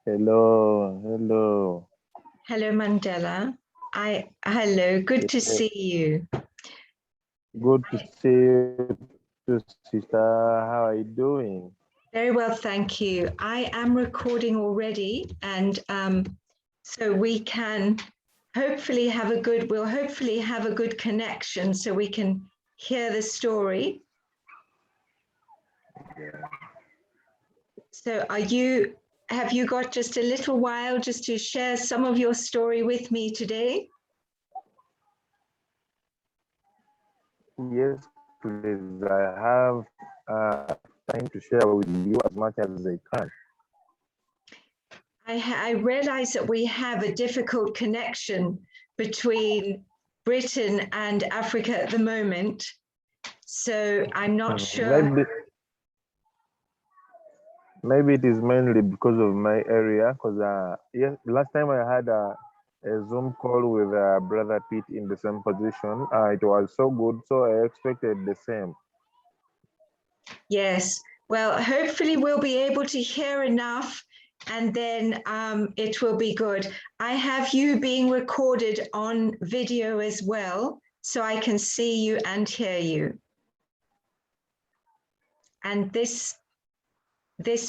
Hello, hello. Hello, Mandela. Hello, good to Yeah, see you. good to see you too, sister. How are you doing? Very well, thank you. I am recording already, and so we can hopefully we'll hopefully have a good connection so we can hear the story. Yeah. So have you got just a little while just to share some of your story with me today? Yes, please. I have time to share with you as much as I can. I realize that we have a difficult connection between Britain and Africa at the moment. So I'm not sure. Maybe it is mainly because of my area. Because yes, last time I had a Zoom call with Brother Pete in the same position. It was so good, so I expected the same. Yes. Well, hopefully we'll be able to hear enough and then it will be good. I have you being recorded on video as well, so I can see you and hear you. And this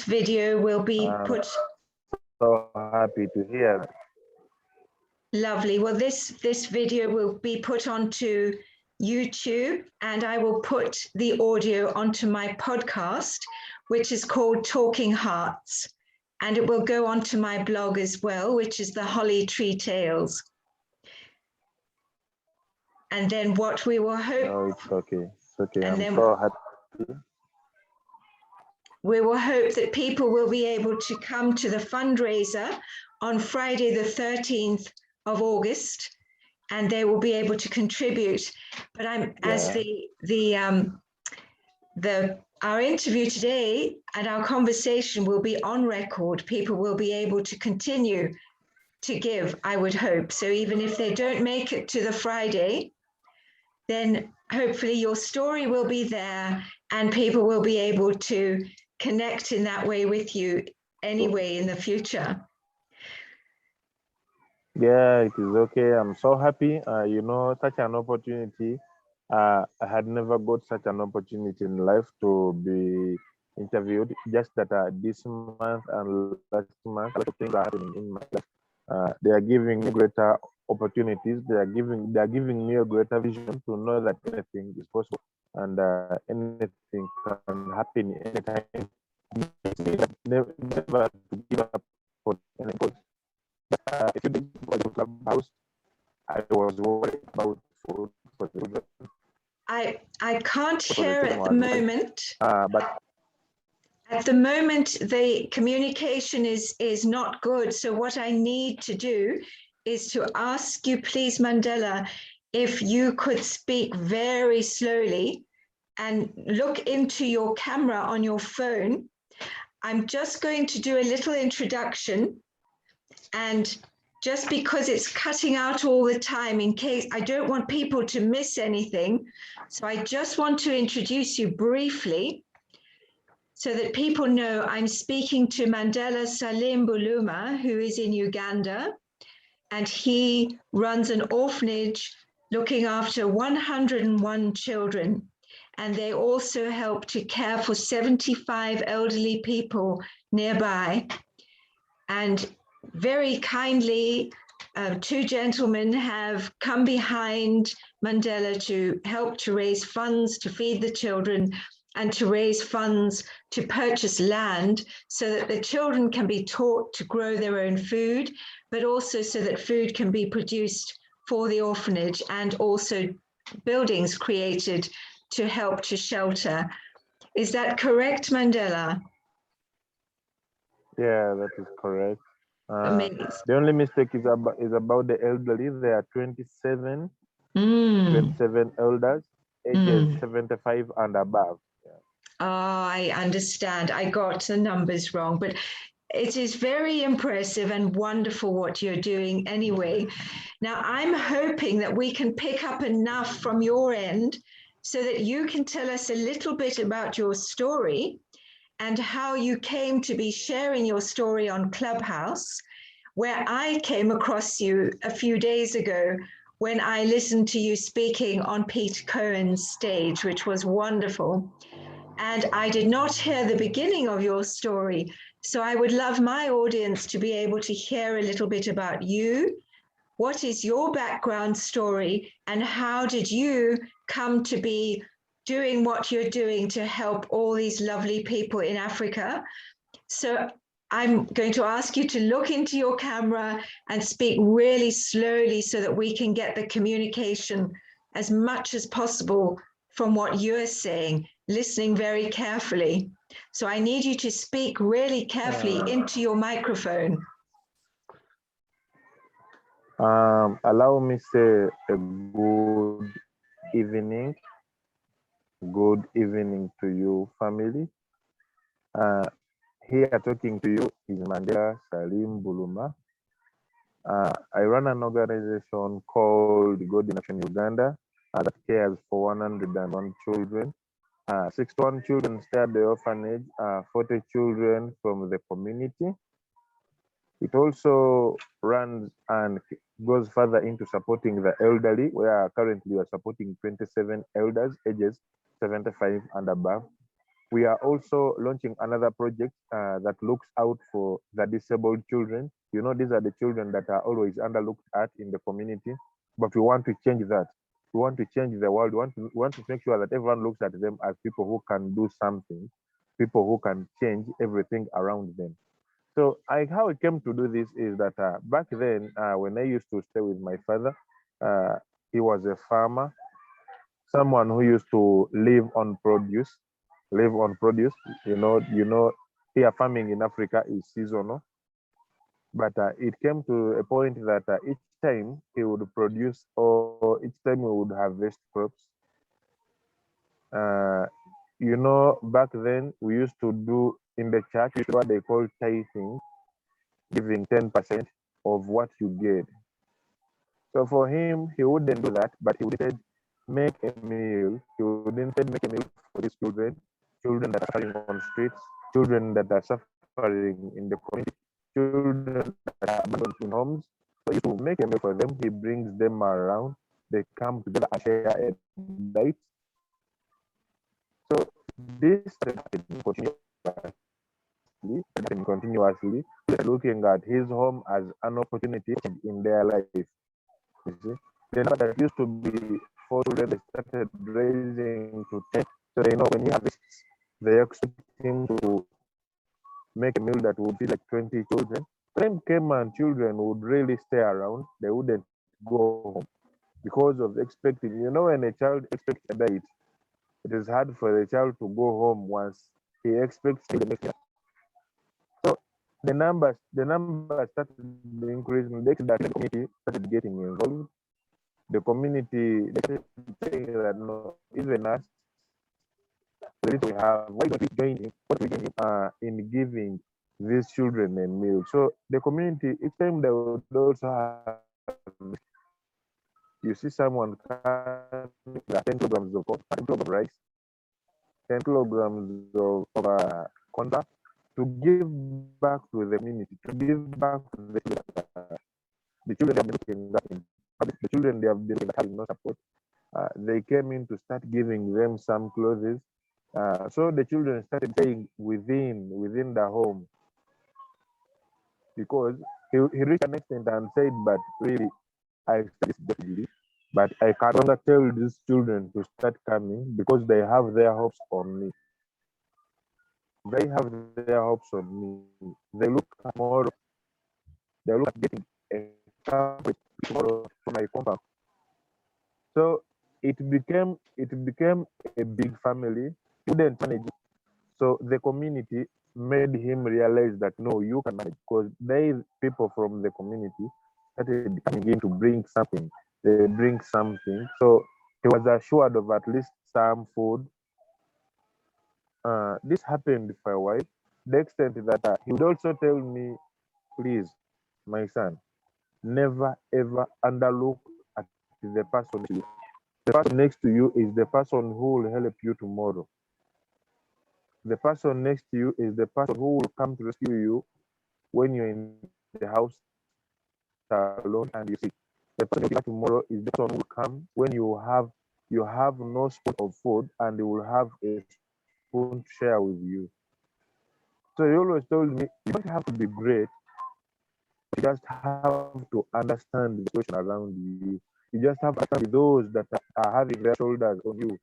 video will be put. So happy to hear that. Lovely. Well, this video will be put onto YouTube, and I will put the audio onto my podcast, which is called Talking Hearts. And it will go onto my blog as well, which is the Holly Tree Tales. And then what we will hope. No, it's okay. It's okay. And I'm then so happy. we will hope that people will be able to come to the fundraiser on Friday, the 13th of August, and they will be able to contribute. But as our interview today and our conversation will be on record, people will be able to continue to give, I would hope. So even if they don't make it to the Friday, then hopefully your story will be there and people will be able to connect in that way with you anyway in the future. Yeah, it is okay. I'm so happy. Such an opportunity. I had never got such an opportunity in life to be interviewed. Just that this month and last month, a lot of things are happening in my life. They are giving me greater opportunities. They are giving me a greater vision to know that anything is possible and anything can happen anytime. Never to give up for anything. A few days before the clubhouse, I was worried about food for the children. I can't hear at the moment. But at the moment, the communication is not good. So what I need to do is to ask you, please, Mandela, if you could speak very slowly and look into your camera on your phone. I'm just going to do a little introduction, and just because it's cutting out all the time in case I don't want people to miss anything. So I just want to introduce you briefly so that people know I'm speaking to Mandela Salim Buluma, who is in Uganda, and he runs an orphanage looking after 101 children. And they also help to care for 75 elderly people nearby. And very kindly, two gentlemen have come behind Mandela to help to raise funds to feed the children and to raise funds to purchase land so that the children can be taught to grow their own food, but also so that food can be produced for the orphanage and also buildings created to help to shelter. Is that correct, Mandela? Yeah, that is correct. The only mistake is about the elderly. There are 27 elders, ages 75 and above. Yeah. Oh, I understand. I got the numbers wrong, but it is very impressive and wonderful what you're doing anyway. Now, I'm hoping that we can pick up enough from your end so that you can tell us a little bit about your story. and how you came to be sharing your story on Clubhouse, where I came across you a few days ago when I listened to you speaking on Pete Cohen's stage, which was wonderful. And I did not hear the beginning of your story. So I would love my audience to be able to hear a little bit about you. What is your background story, and how did you come to be doing what you're doing to help all these lovely people in Africa? So I'm going to ask you to look into your camera and speak really slowly so that we can get the communication as much as possible from what you're saying, listening very carefully. So I need you to speak really carefully into your microphone. Allow me say a good evening. Good evening to you, family. Here talking to you is Mandela Salim Buluma. I run an organization called God in Action Uganda that cares for 101 children. 61 children stay at the orphanage, 40 children from the community. It also runs and goes further into supporting the elderly, where currently we are supporting 27 elders ages 75 and above. We are also launching another project that looks out for the disabled children. You know, these are the children that are always underlooked at in the community, but we want to change that. We want to change the world. We want to make sure that everyone looks at them as people who can do something, people who can change everything around them. So how I came to do this is that back then, when I used to stay with my father, he was a farmer, someone who used to live on produce. Here farming in Africa is seasonal, but it came to a point that each time he would produce, or each time he would harvest crops. Back then we used to do in the church what they call tithing, giving 10% of what you get. So for him, he wouldn't do that, but he would instead make a meal. He would instead make a meal for these children that are suffering on streets, children that are suffering in the community, children that are abandoned in homes. So he used to make a meal for them. He brings them around. They come together and share a diet. So this started continuously, looking at his home as an opportunity in their life. You see, the number that used to be 4 children, they started raising to 10. So they know when he harvests, they expect him to make a meal that would feed like 20 children. Time came and children would really stay around. They wouldn't go home because of expecting. You know, when a child expects a diet, it is hard for the child to go home once he expects the next year. So the numbers started increasing. The community started getting involved. The community, they started saying that no, even us, the we have, why don't we join him? What we join him in giving these children a meal? So the community, each time they would also have, you see someone coming with 10 kilograms of 10 kilograms of rice, 10 kilograms of contact to give back to the community, to give back to the children they have been looking at, the children they have been looking at having no support. They came in to start giving them some clothes. So the children started staying within the home, because he reached an extent and said, but really, I expect this, but I can no longer tell these children to start coming because they have their hopes on me. They have their hopes on me. They look at tomorrow. They look at getting a car tomorrow for my compound. So it became a big family. He couldn't manage it. So the community made him realize that no, you can manage, because they people from the community started coming in to bring something. They bring something. So he was assured of at least some food. This happened for a while. The extent that he would also tell me, please, my son, never ever underlook at the person next to you. The person next to you is the person who will help you tomorrow. The person next to you is the person who will come to rescue you when you're in the house alone and you're sick. The person you'll pick up tomorrow is the person who will come when you have no spoon of food and they will have a spoon to share with you. So he always told me, you don't have to be great, you just have to understand the situation around you. You just have to understand those that are having their shoulders on you.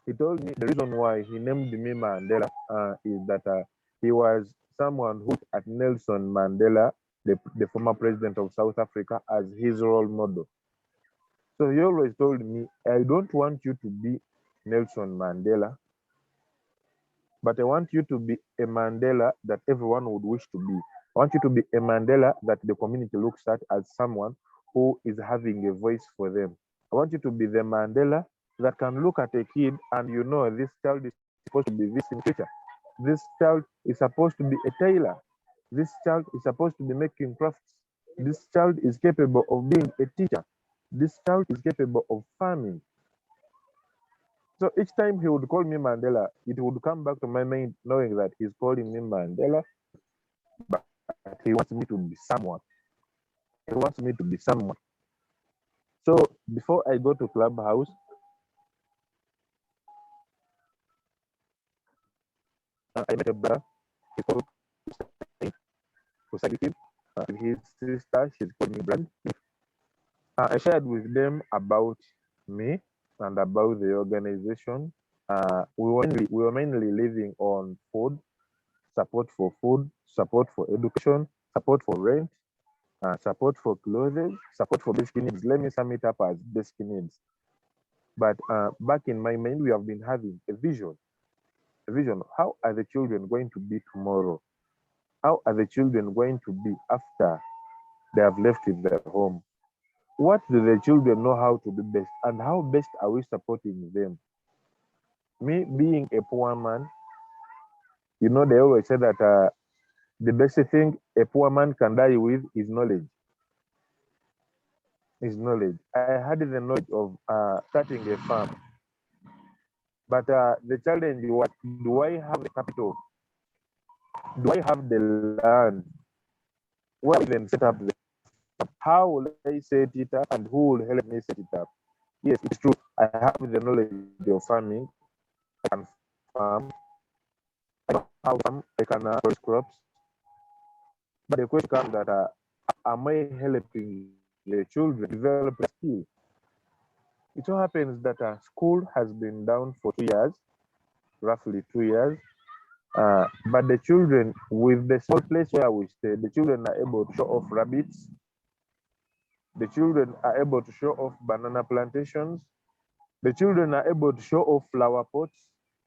He told me the reason why he named me Mandela is that he was someone who looked at Nelson Mandela, the former president of South Africa, as his role model. So he always told me, I don't want you to be Nelson Mandela, but I want you to be a Mandela that everyone would wish to be. I want you to be a Mandela that the community looks at as someone who is having a voice for them. I want you to be the Mandela that can look at a kid and you know this child is supposed to be this in future. This child is supposed to be a tailor. This child is supposed to be making crafts. This child is capable of being a teacher. This child is capable of farming. So each time he would call me Mandela, it would come back to my mind knowing that he's calling me Mandela, but he wants me to be someone. He wants me to be someone. So before I go to Clubhouse, I met a brother. He's called Hussein. Hussein. With his sister, she's called me Brand. I shared with them about me and about the organization. We were mainly living on food, support for education, support for rent, support for clothes, support for basic needs. Let me sum it up as basic needs. But back in my mind, we have been having a vision. A vision. How are the children going to be tomorrow? How are the children going to be after they have left their home? What do the children know how to do best? And how best are we supporting them? Me being a poor man, you know, they always say that the best thing a poor man can die with is knowledge. Is knowledge. I had the knowledge of starting a farm, but the challenge was: do I have the capital? Do I have the land? Where will I even set up the farm? How will I set it up, and who will help me set it up? Yes, it's true. I have the knowledge of farming. I can farm. I know how to farm. I can produce crops. But the question comes that am I helping the children develop a skill? It so happens that school has been down for 2 years, roughly 2 years. But the children, with the small place where we stay, the children are able to show off rabbits. The children are able to show off banana plantations. The children are able to show off flower pots.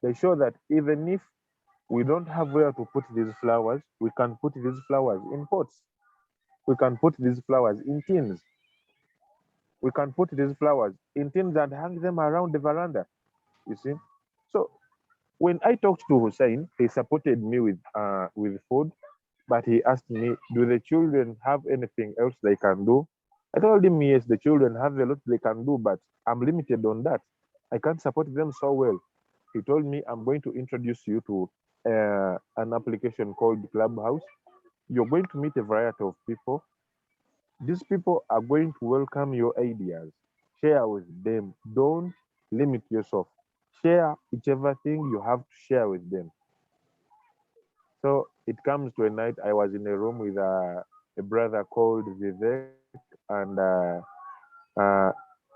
They show that even if we don't have where to put these flowers, we can put these flowers in pots. We can put these flowers in tins. We can put these flowers in tins and hang them around the veranda. You see? So when I talked to Hussein, he supported me with food, but he asked me, do the children have anything else they can do? I told him, yes, the children have a lot they can do, but I'm limited on that. I can't support them so well. He told me, I'm going to introduce you to an application called Clubhouse. You're going to meet a variety of people. These people are going to welcome your ideas. Share with them. Don't limit yourself. Share whichever thing you have to share with them. So it comes to a night I was in a room with a brother called Vivek and uh,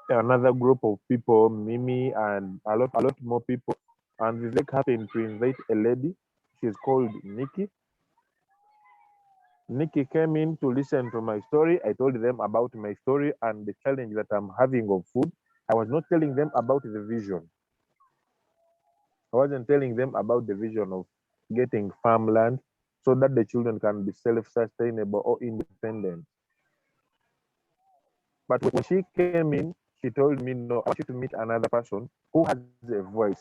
another group of people, Mimi and a lot more people. And Vivek happened to invite a lady. She's called Nikki. Nikki came in to listen to my story. I told them about my story and the challenge that I'm having of food. I was not telling them about the vision. I wasn't telling them about the vision of getting farmland so that the children can be self-sustainable or independent. But when she came in, she told me, no, I want you to meet another person who has a voice.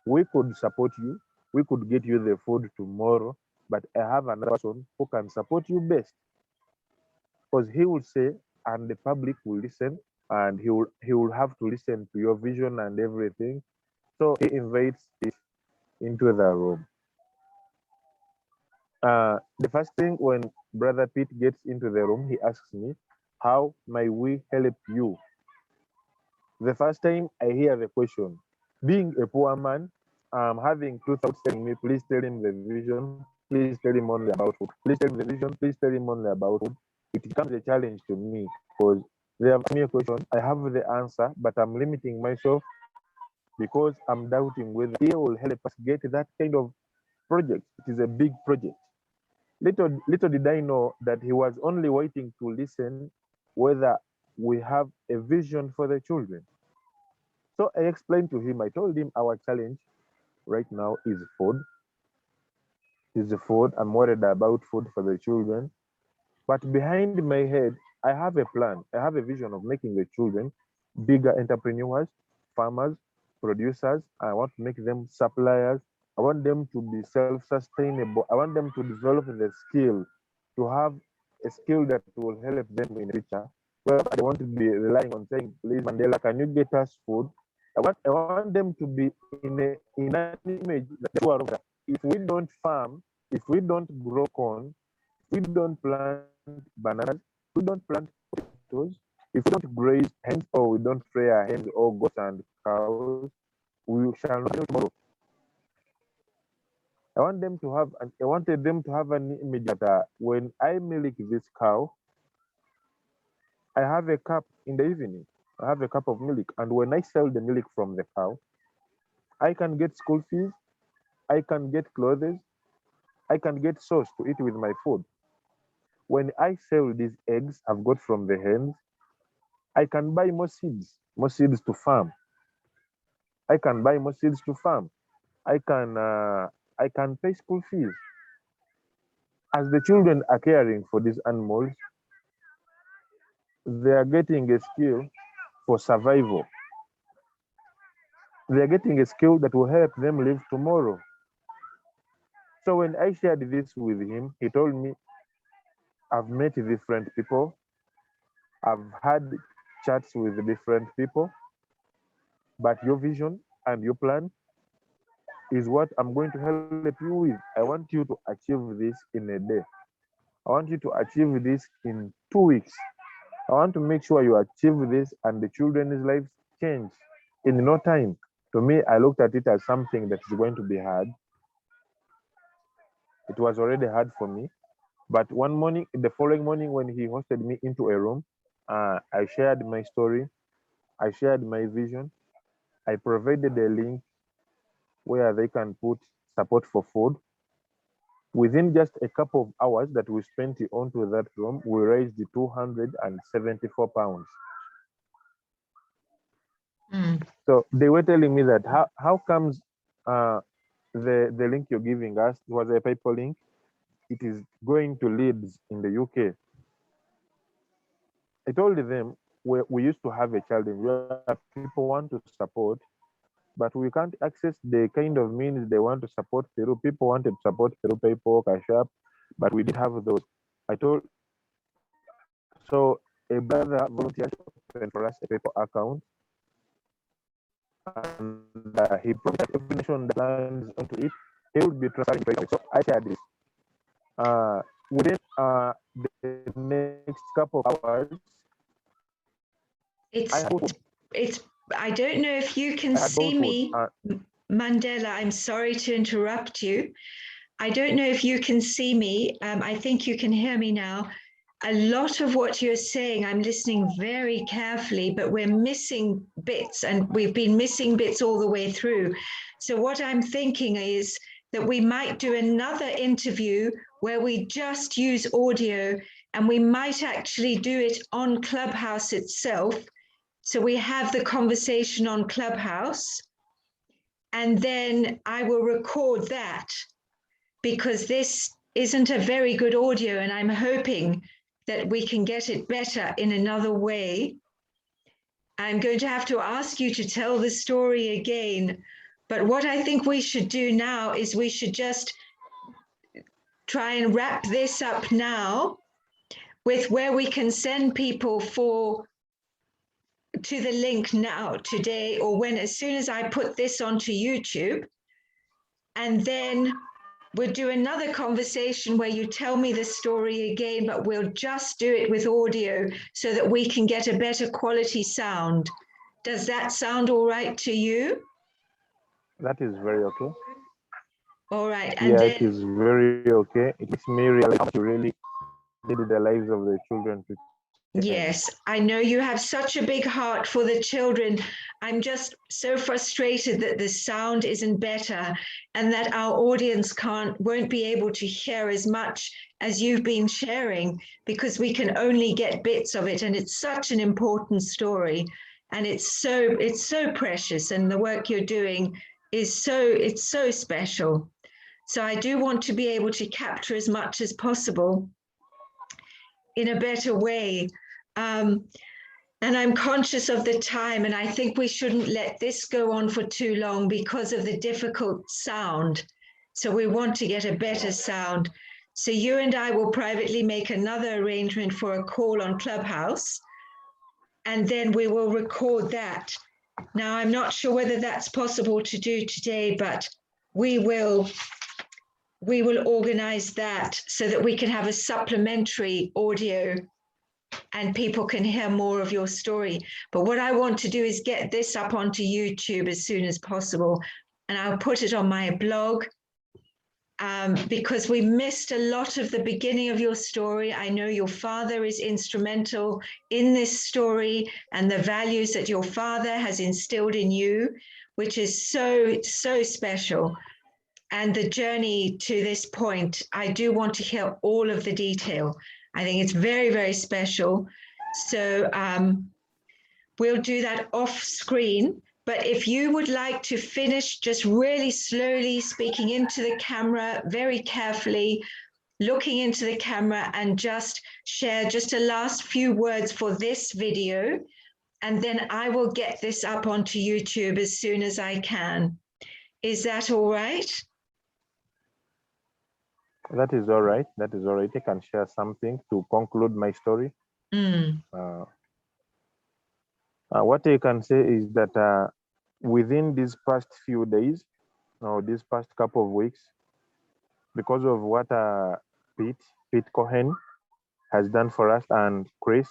We could support you. We could get you the food tomorrow, but I have another person who can support you best. Because he will say, and the public will listen, and he will have to listen to your vision and everything. So he invites it into the room. The first thing when Brother Pete gets into the room, he asks me, how may we help you? The first time I hear the question, being a poor man, having two thoughts telling me, please tell him the vision, please tell him only about food, please tell him the vision, please tell him only about food. It becomes a challenge to me because they have asked me a question, I have the answer, but I'm limiting myself because I'm doubting whether he will help us get that kind of project. It is a big project. Little did I know that he was only waiting to listen whether we have a vision for the children. So I explained to him, I told him our challenge right now is food. Is the food. I'm worried about food for the children. But behind my head, I have a plan. I have a vision of making the children bigger entrepreneurs, farmers, producers. I want to make them suppliers. I want them to be self-sustainable. I want them to develop the skill, to have a skill that will help them in the future. Well, I want to be relying on saying, please, Mandela, can you get us food? I want them to be in an image that they are over. If we don't farm, if we don't grow corn, if we don't plant bananas, if we don't plant potatoes, if we don't graze hens or we don't rear hens or goats and cows, we shall not know tomorrow. I wanted them to have an image that when I milk this cow, I have a cup in the evening. I have a cup of milk, and when I sell the milk from the cow, I can get school fees, I can get clothes, I can get sauce to eat with my food. When I sell these eggs I've got from the hens, I can buy more seeds to farm. I can buy more seeds to farm. I can pay school fees. As the children are caring for these animals, they are getting a skill for survival. They are getting a skill that will help them live tomorrow. So when I shared this with him, he told me, I've met different people. I've had chats with different people, but your vision and your plan is what I'm going to help you with. I want you to achieve this in a day. I want you to achieve this in 2 weeks. I want to make sure you achieve this and the children's lives change in no time. To me, I looked at it as something that is going to be hard. It was already hard for me. But one morning, the following morning, when he hosted me into a room, I shared my story. I shared my vision. I provided a link where they can put support for food. Within just a couple of hours that we spent onto that room, we raised 274 pounds. So they were telling me that how comes the link you're giving us was a PayPal link, it is going to Leeds in the UK. I told them we used to have a challenge where people want to support, but we can't access the kind of means they want to support through. People wanted to support through PayPal, Cash App, but we didn't have those. I told, so a brother volunteered to open for us a PayPal account, and he promised that every nation that lands onto it, he would be transferring PayPal. So I shared this. Within the next couple of hours, I don't know if you can see me, Mandela. I'm sorry to interrupt you. I don't know if you can see me. I think you can hear me now. A lot of what you're saying, I'm listening very carefully, but we're missing bits, and we've been missing bits all the way through. So what I'm thinking is that we might do another interview where we just use audio, and we might actually do it on Clubhouse itself. So we have the conversation on Clubhouse, and then I will record that, because this isn't a very good audio, and I'm hoping that we can get it better in another way. I'm going to have to ask you to tell the story again, but what I think we should do now is we should just try and wrap this up now with where we can send people to the link now, today, or as soon as I put this onto YouTube, and then we'll do another conversation where you tell me the story again, but we'll just do it with audio so that we can get a better quality sound. Does that sound all right to you? That is very okay. All right. And Yeah, then, it is very okay. It makes me realize how much you really needed the lives of the children to change. yes, I know you have such a big heart for the children. I'm just so frustrated that the sound isn't better and that our audience won't be able to hear as much as you've been sharing, because we can only get bits of it. And it's such an important story. And it's so precious. And the work you're doing is so special. So I do want to be able to capture as much as possible in a better way. And I'm conscious of the time, and I think we shouldn't let this go on for too long because of the difficult sound. So we want to get a better sound. So you and I will privately make another arrangement for a call on Clubhouse, and then we will record that. Now, I'm not sure whether that's possible to do today, but we will organize that so that we can have a supplementary audio and people can hear more of your story. But what I want to do is get this up onto YouTube as soon as possible. And I'll put it on my blog because we missed a lot of the beginning of your story. I know your father is instrumental in this story and the values that your father has instilled in you, which is so special. And the journey to this point, I do want to hear all of the detail. I think it's very, very special. So we'll do that off screen. But if you would like to finish just really slowly speaking into the camera, very carefully, looking into the camera, and just share just a last few words for this video. And then I will get this up onto YouTube as soon as I can. Is that all right? That is all right. That is all right. I can share something to conclude my story. What I can say is that within these past few days, or these past couple of weeks, because of what Pete Cohen has done for us, and Chris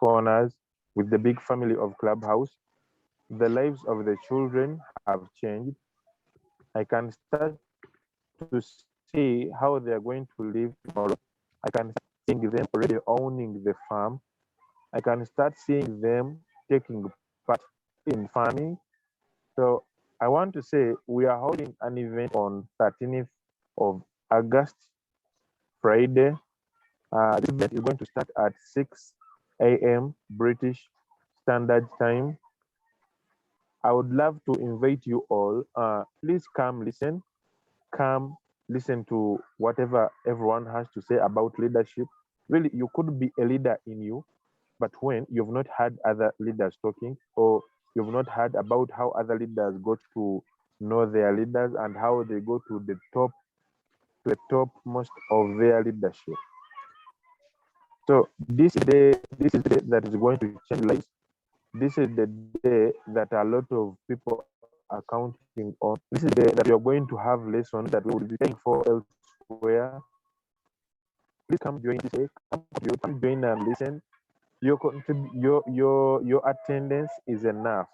Corners with the big family of Clubhouse, the lives of the children have changed. I can start to see how they are going to live tomorrow. I can start seeing them already owning the farm. I can start seeing them taking part in farming. So I want to say we are holding an event on 13th of August, Friday. This event is going to start at 6 a.m. British Standard Time. I would love to invite you all. Please come listen. Come listen to whatever everyone has to say about leadership. Really, you could be a leader in you, but when you've not had other leaders talking, or you've not heard about how other leaders got to know their leaders and how they go to the topmost of their leadership. So this is the day that is going to change lives. This is the day that a lot of people are counting on. This is the day that you're going to have lessons that we will be paying for elsewhere. Please come join this day. Come join and listen. Your attendance is enough.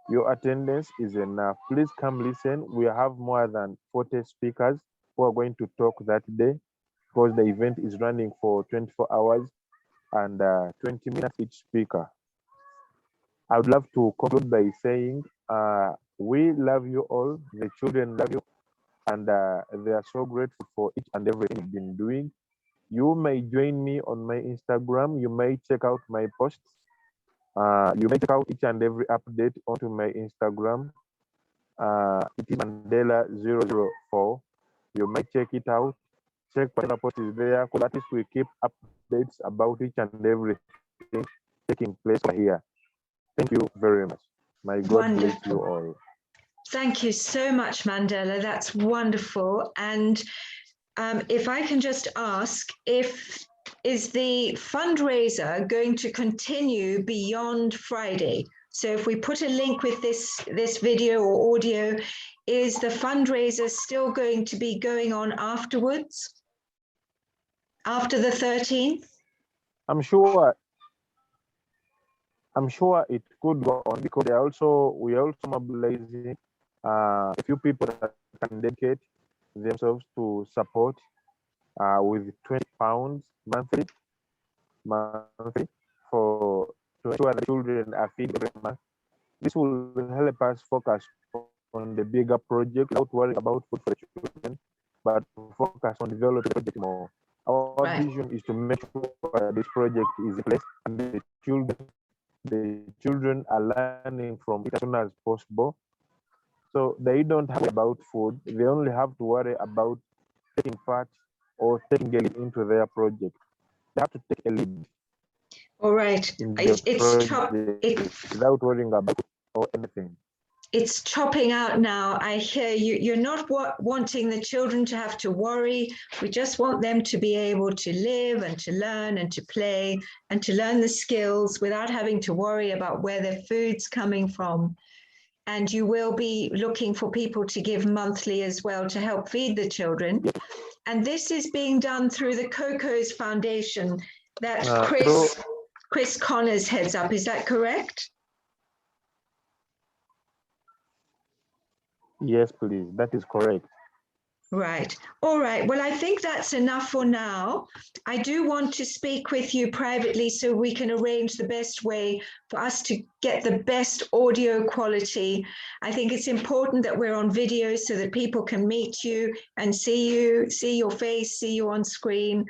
Your attendance is enough. Please come listen. We have more than 40 speakers who are going to talk that day, because the event is running for 24 hours and 20 minutes each speaker. I would love to conclude by saying we love you all. The children love you, and they are so grateful for each and everything you've been doing. You may join me on my Instagram. You may check out my posts. You may check out each and every update onto my Instagram. It is Mandela004. You might check it out. Check whatever post is there, because at least we keep updates about each and everything taking place here. Thank you very much. My God bless you all. Thank you so much, Mandela. That's wonderful. And if I can just ask, if is the fundraiser going to continue beyond Friday? So if we put a link with this video or audio, is the fundraiser still going to be going on afterwards? After the 13th? I'm sure it could go on, because we are also mobilizing a few people that can dedicate themselves to support with £20 monthly for to ensure the children are fed every month. This will help us focus on the bigger project without worrying about food for the children, but focus on developing the project more. Our vision is to make sure this project is in place and the children are learning from it as soon as possible. So they don't have to worry about food. They only have to worry about taking part or taking a lead into their project. They have to take a lead. All right. Without worrying about it or anything. It's chopping out now. I hear you. You're not wanting the children to have to worry. We just want them to be able to live and to learn and to play and to learn the skills without having to worry about where their food's coming from. And you will be looking for people to give monthly as well to help feed the children. And this is being done through the Cocos Foundation that Chris Connors heads up. Is that correct? Yes, please. That is correct. Right. All right. Well, I think that's enough for now. I do want to speak with you privately so we can arrange the best way for us to get the best audio quality. I think it's important that we're on video so that people can meet you and see your face, see you on screen.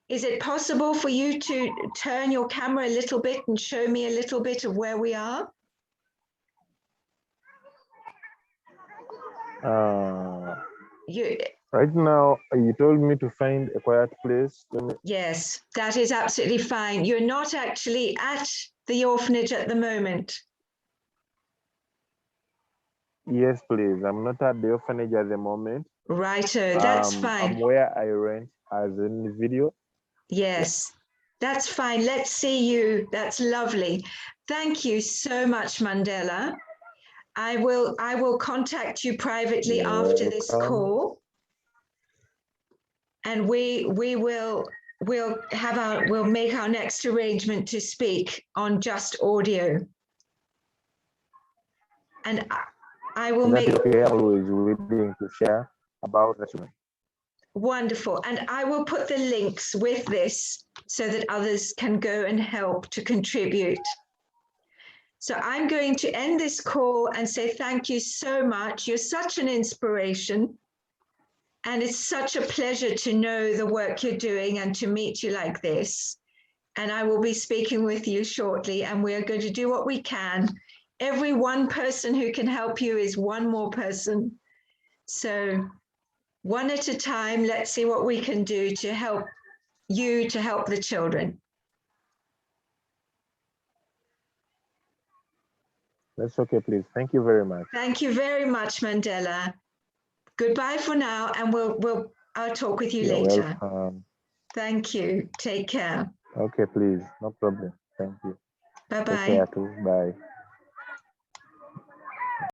Is it possible for you to turn your camera a little bit and show me a little bit of where we are? Right now, you told me to find a quiet place. Yes, that is absolutely fine. You're not actually at the orphanage at the moment. Yes, please. I'm not at the orphanage at the moment. Righto, that's fine. I'm where I rent as in the video. Yes, that's fine. Let's see you. That's lovely. Thank you so much, Mandela. I will contact you privately after this call, and we'll make our next arrangement to speak on just audio. And I will make always willing to share about the children. Wonderful. And I will put the links with this so that others can go and help to contribute. So I'm going to end this call and say thank you so much. You're such an inspiration. And it's such a pleasure to know the work you're doing and to meet you like this. And I will be speaking with you shortly, and we are going to do what we can. Every one person who can help you is one more person. So one at a time, let's see what we can do to help you, to help the children. That's okay, please. Thank you very much. Thank you very much, Mandela. Goodbye for now, and I'll talk with you later. Welcome. Thank you. Take care. Okay, please. No problem. Thank you. Bye-bye. Take care too. Bye.